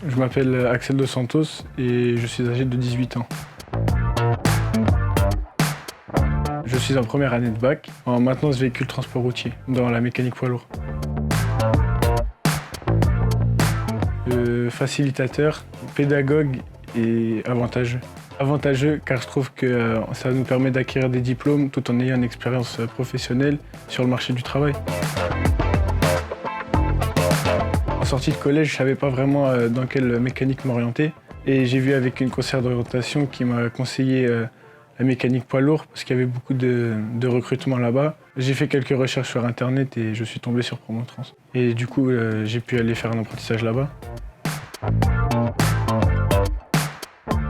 Je m'appelle Axel Dos Santos et je suis âgé de 18 ans. Je suis en première année de bac en maintenance véhicule transport routier dans la mécanique poids lourd. Facilitateur, pédagogue et avantageux. Avantageux car je trouve que ça nous permet d'acquérir des diplômes tout en ayant une expérience professionnelle sur le marché du travail. En sortie de collège, je ne savais pas vraiment dans quelle mécanique m'orienter et j'ai vu avec une conseillère d'orientation qui m'a conseillé la mécanique poids lourd parce qu'il y avait beaucoup de recrutement là-bas. J'ai fait quelques recherches sur internet et je suis tombé sur Promotrans. Et du coup, j'ai pu aller faire un apprentissage là-bas.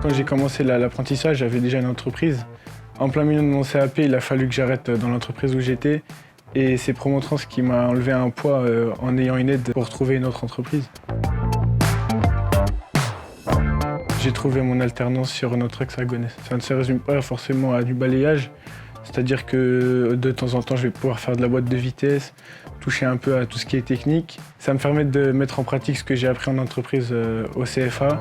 Quand j'ai commencé l'apprentissage, j'avais déjà une entreprise. En plein milieu de mon CAP, il a fallu que j'arrête dans l'entreprise où j'étais. Et c'est Promotrans qui m'a enlevé un poids en ayant une aide pour trouver une autre entreprise. J'ai trouvé mon alternance sur Renault Trucks à Gonesse. Ça ne se résume pas forcément à du balayage. C'est-à-dire que de temps en temps, je vais pouvoir faire de la boîte de vitesse, toucher un peu à tout ce qui est technique. Ça me permet de mettre en pratique ce que j'ai appris en entreprise au CFA.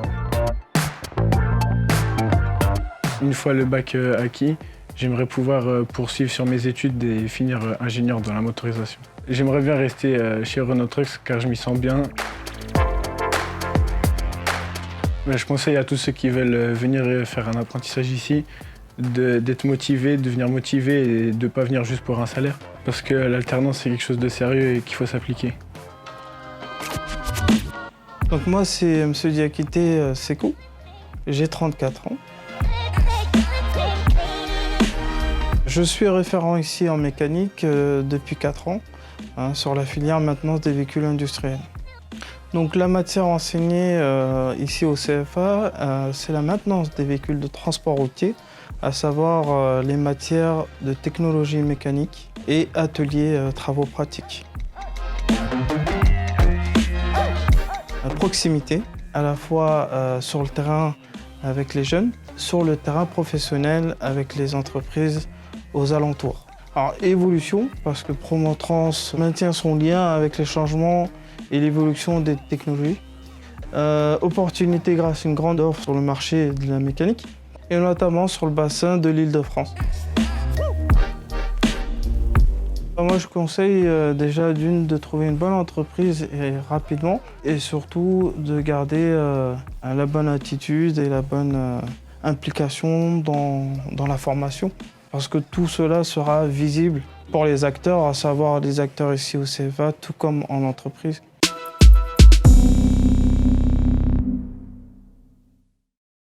Une fois le bac acquis, j'aimerais pouvoir poursuivre sur mes études et finir ingénieur dans la motorisation. J'aimerais bien rester chez Renault Trucks car je m'y sens bien. Je conseille à tous ceux qui veulent venir faire un apprentissage ici d'être motivés, de venir motivés et de ne pas venir juste pour un salaire. Parce que l'alternance, c'est quelque chose de sérieux et qu'il faut s'appliquer. Donc moi, c'est M. Diakité Sekou. J'ai 34 ans. Je suis référent ici en mécanique depuis 4 ans sur la filière maintenance des véhicules industriels. Donc la matière enseignée ici au CFA, c'est la maintenance des véhicules de transport routier, à savoir les matières de technologie mécanique et ateliers travaux pratiques. La proximité, à la fois sur le terrain avec les jeunes, sur le terrain professionnel avec les entreprises aux alentours. Alors évolution, parce que Promotrans maintient son lien avec les changements et l'évolution des technologies. Opportunité grâce à une grande offre sur le marché de la mécanique, et notamment sur le bassin de l'Île-de-France. Moi, je conseille déjà de trouver une bonne entreprise et rapidement, et surtout de garder la bonne attitude et la bonne implication dans la formation, parce que tout cela sera visible pour les acteurs, à savoir les acteurs ici au CFA, tout comme en entreprise.